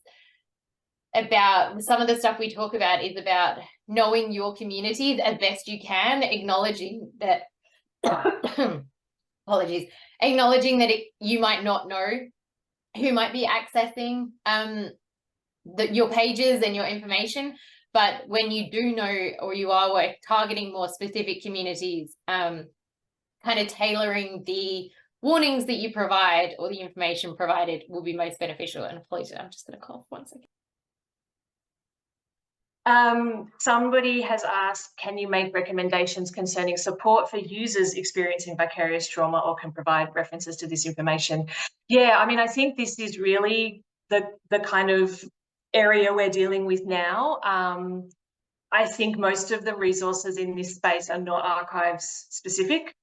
S1: about, some of the stuff we talk about is about knowing your community as best you can, acknowledging that apologies, acknowledging that you might not know who might be accessing your pages and your information, but when you do know, or you are targeting more specific communities, kind of tailoring the warnings that you provide or the information provided will be most beneficial. And apologies, I'm just going to cough 1 second.
S2: Somebody has asked, can you make recommendations concerning support for users experiencing vicarious trauma, or can provide references to this information? Yeah, I mean, I think this is really the kind of area we're dealing with now. I think most of the resources in this space are not archives specific.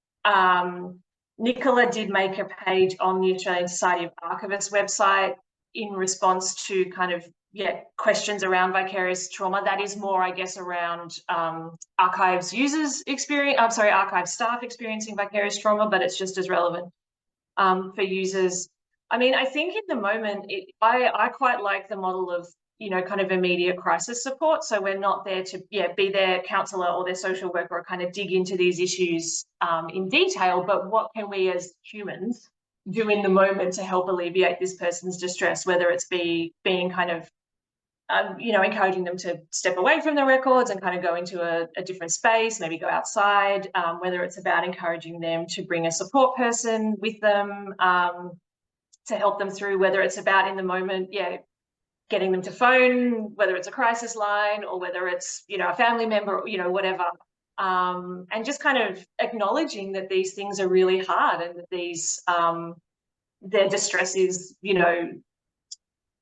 S2: Nicola did make a page on the Australian Society of Archivists website in response to kind of questions around vicarious trauma. That is more, I guess, around archives users archive staff experiencing vicarious trauma, but it's just as relevant for users. I mean, I think in the moment, I quite like the model of, you know, kind of immediate crisis support. So we're not there to be their counsellor or their social worker or kind of dig into these issues in detail, but what can we as humans do in the moment to help alleviate this person's distress, whether it's being kind of you know, encouraging them to step away from the records and kind of go into a different space, maybe go outside, whether it's about encouraging them to bring a support person with them to help them through, whether it's about in the moment, getting them to phone, whether it's a crisis line or whether it's, you know, a family member, you know, whatever. And just kind of acknowledging that these things are really hard and that these, their distress is, you know,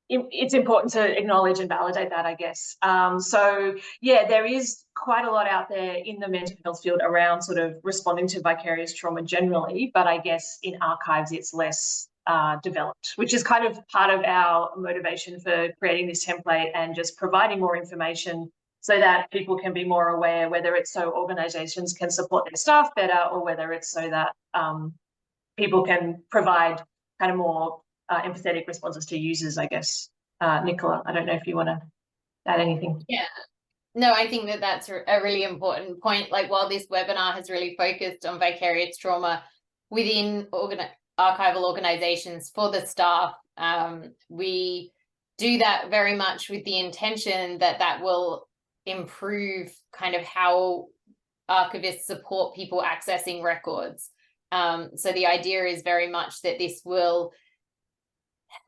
S2: it's important to acknowledge and validate that, I guess. So yeah, there is quite a lot out there in the mental health field around sort of responding to vicarious trauma generally, but I guess in archives it's less developed, which is kind of part of our motivation for creating this template and just providing more information so that people can be more aware, whether it's so organizations can support their staff better or whether it's so that people can provide kind of more empathetic responses to users, I guess. Nicola, I don't know if you want to add anything.
S1: Yeah, no, I think that that's a really important point. Like, while this webinar has really focused on vicarious trauma within archival organizations for the staff, we do that very much with the intention that that will improve kind of how archivists support people accessing records. So the idea is very much that this will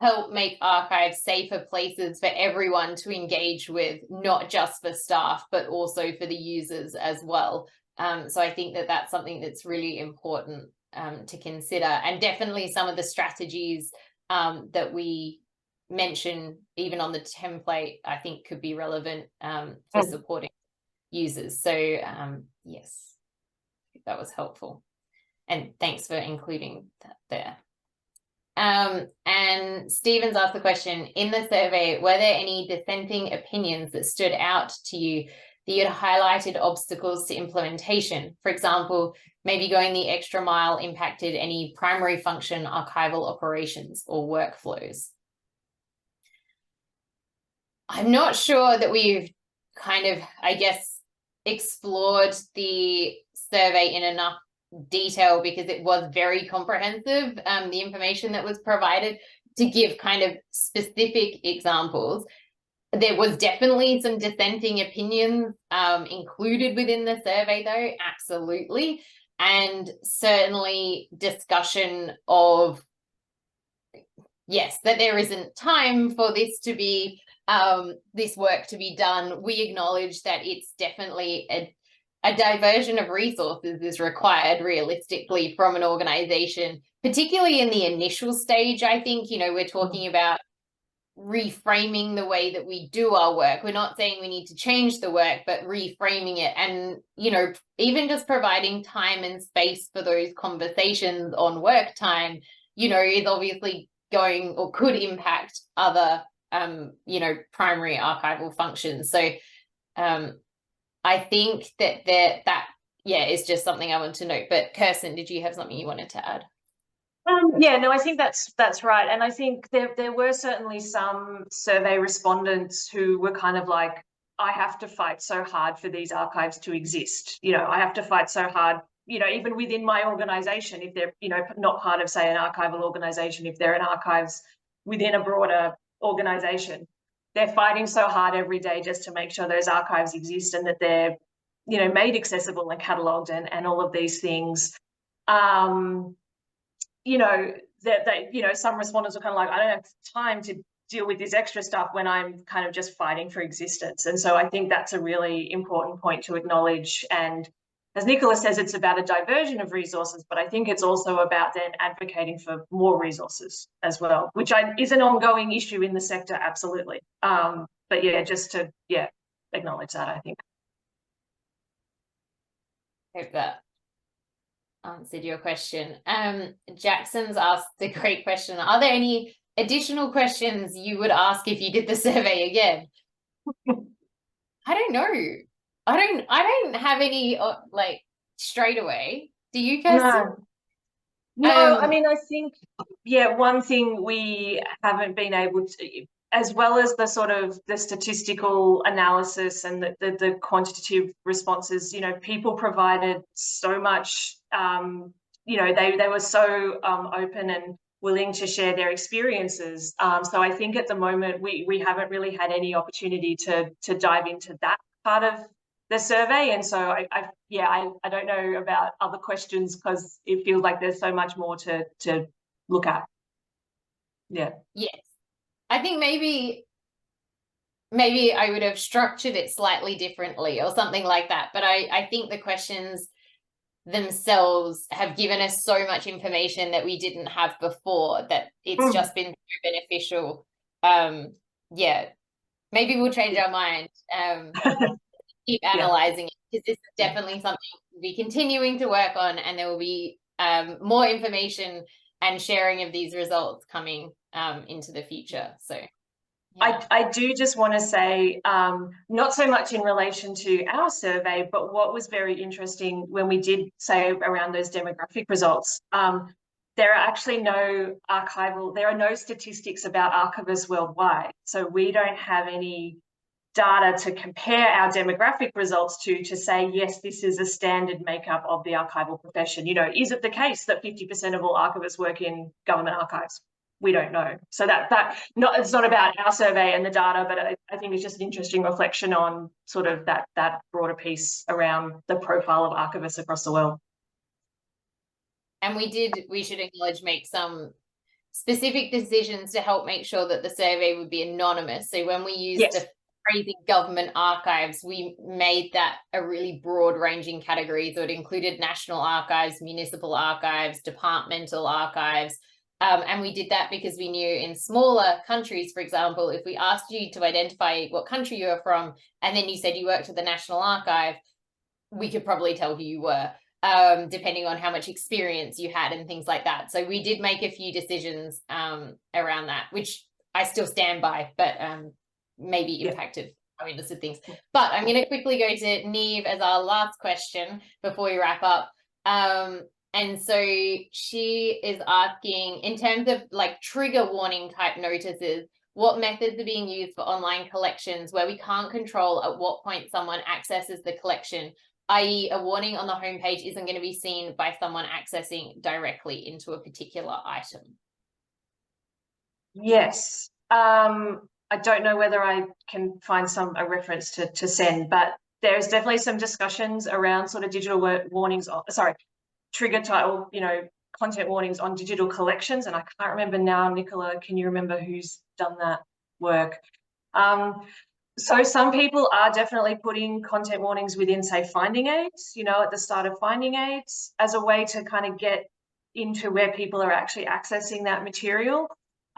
S1: help make archives safer places for everyone to engage with, not just for staff, but also for the users as well. So I think that that's something that's really important to consider. And definitely some of the strategies that we mention, even on the template, I think could be relevant for supporting users. So yes, that was helpful. And thanks for including that there. And Stephen's asked the question, in the survey, were there any dissenting opinions that stood out to you that you had highlighted obstacles to implementation? For example, maybe going the extra mile impacted any primary function archival operations or workflows. I'm not sure that we've kind of, I guess, explored the survey in enough detail, because it was very comprehensive, the information that was provided, to give kind of specific examples. There was definitely some dissenting opinions included within the survey, though, absolutely. And certainly discussion of, yes, that there isn't time for this to be, this work to be done. We acknowledge that it's definitely a diversion of resources is required realistically from an organization, particularly in the initial stage. I think, you know, we're talking about reframing the way that we do our work. We're not saying we need to change the work, but reframing it. And, you know, even just providing time and space for those conversations on work time, you know, is obviously going or could impact other, you know, primary archival functions. So, I think that yeah, is just something I want to note. But Kirsten, did you have something you wanted to add?
S2: Yeah, no, I think that's right. And I think there were certainly some survey respondents who were kind of like, I have to fight so hard for these archives to exist. You know, I have to fight so hard, you know, even within my organization, if they're, you know, not part of, say, an archival organization, if they're in archives within a broader organization, they're fighting so hard every day just to make sure those archives exist and that they're, you know, made accessible and catalogued and all of these things. You know, that you know, some respondents are kind of like, I don't have time to deal with this extra stuff when I'm kind of just fighting for existence. And so I think that's a really important point to acknowledge. And as Nicola says, it's about a diversion of resources, but I think it's also about then advocating for more resources as well, which is an ongoing issue in the sector, absolutely. But yeah, just to, yeah, acknowledge that, I think.
S1: Hope that answered your question. Jackson's asked a great question. Are there any additional questions you would ask if you did the survey again? I don't know. I don't have any like straight away. Do you, Kirsten?
S2: No, I mean, I think, yeah, one thing we haven't been able to, as well as the sort of the statistical analysis and the quantitative responses, you know, people provided so much, you know, they were so open and willing to share their experiences. So I think at the moment we haven't really had any opportunity to dive into that part of the survey. And so I don't know about other questions because it feels like there's so much more to look at. Yeah.
S1: Yes. I think maybe I would have structured it slightly differently or something like that. But I think the questions themselves have given us so much information that we didn't have before that it's just been beneficial yeah, maybe we'll change our mind, keep analyzing it, because this is definitely something we'll be continuing to work on, and there will be more information and sharing of these results coming into the future. So yeah.
S2: I do just want to say, not so much in relation to our survey, but what was very interesting when we did say around those demographic results, there are actually no statistics about archivists worldwide. So we don't have any data to compare our demographic results to say, yes, this is a standard makeup of the archival profession. You know, is it the case that 50% of all archivists work in government archives? We don't know. So it's not about our survey and the data, but I think it's just an interesting reflection on sort of that broader piece around the profile of archivists across the world.
S1: And we should acknowledge, make some specific decisions to help make sure that the survey would be anonymous. So when we use the phrasing government archives, we made that a really broad ranging category. So it included national archives, municipal archives, departmental archives. And we did that because we knew in smaller countries, for example, if we asked you to identify what country you were from, and then you said you worked at the National Archive, we could probably tell who you were, depending on how much experience you had and things like that. So we did make a few decisions around that, which I still stand by, but maybe impacted how we understood things. But I'm going to quickly go to Neve as our last question before we wrap up. And so she is asking, in terms of like trigger warning type notices, what methods are being used for online collections where we can't control at what point someone accesses the collection, i.e. a warning on the homepage isn't going to be seen by someone accessing directly into a particular item?
S2: Yes. I don't know whether I can find a reference to send, but there's definitely some discussions around sort of digital warnings, trigger title, content warnings on digital collections. And I can't remember now, Nicola, can you remember who's done that work? So some people are definitely putting content warnings within, say, finding aids, at the start of finding aids as a way to kind of get into where people are actually accessing that material.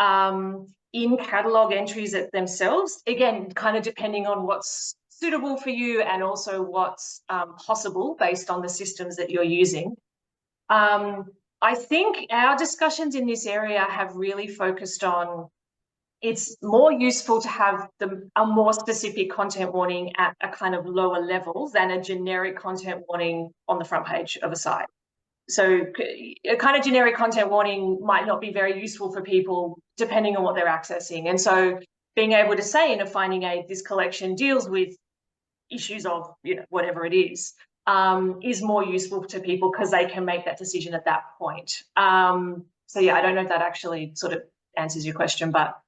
S2: In catalogue entries themselves, again, kind of depending on what's suitable for you and also what's possible based on the systems that you're using. I think our discussions in this area have really focused on it's more useful to have a more specific content warning at a kind of lower level than a generic content warning on the front page of a site. So a kind of generic content warning might not be very useful for people depending on what they're accessing. And so being able to say in a finding aid, this collection deals with issues of, whatever it is more useful to people because they can make that decision at that point. So yeah, I don't know if that actually sort of answers your question, but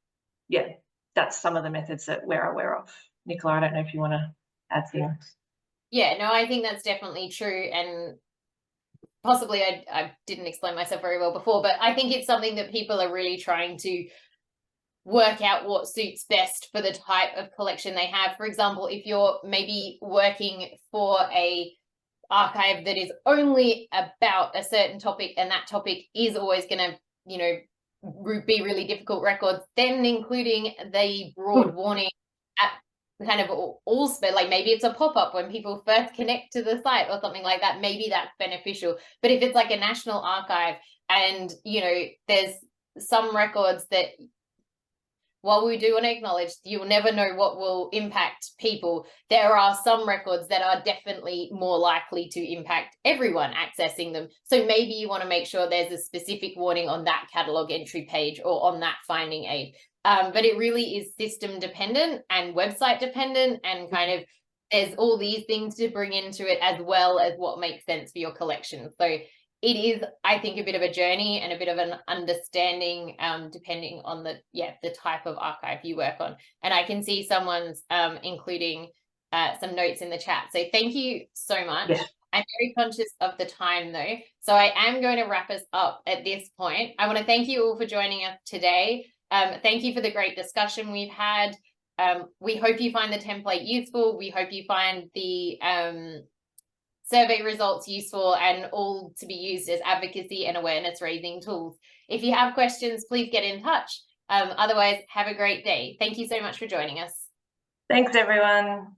S2: yeah, that's some of the methods that we're aware of. Nicola, I don't know if you want to add things.
S1: Yeah, no, I think that's definitely true. And possibly I didn't explain myself very well before, but I think it's something that people are really trying to work out what suits best for the type of collection they have. For example, if you're maybe working for a archive that is only about a certain topic and that topic is always going to, be really difficult records, then including the broad warning at kind of all spell, like maybe it's a pop-up when people first connect to the site or something like that, maybe that's beneficial. But if it's like a national archive and there's some records that, while we do want to acknowledge you'll never know what will impact people, there are some records that are definitely more likely to impact everyone accessing them. So maybe you want to make sure there's a specific warning on that catalogue entry page or on that finding aid. But it really is system dependent and website dependent, and kind of there's all these things to bring into it as well as what makes sense for your collection. So it is, I think, a bit of a journey and a bit of an understanding, depending on the type of archive you work on. And I can see someone's including some notes in the chat. So thank you so much. Yeah. I'm very conscious of the time though. So I am going to wrap us up at this point. I want to thank you all for joining us today. Thank you for the great discussion we've had. We hope you find the template useful. We hope you find the survey results useful and all to be used as advocacy and awareness raising tools. If you have questions, please get in touch. Otherwise, have a great day. Thank you so much for joining us.
S2: Thanks, everyone.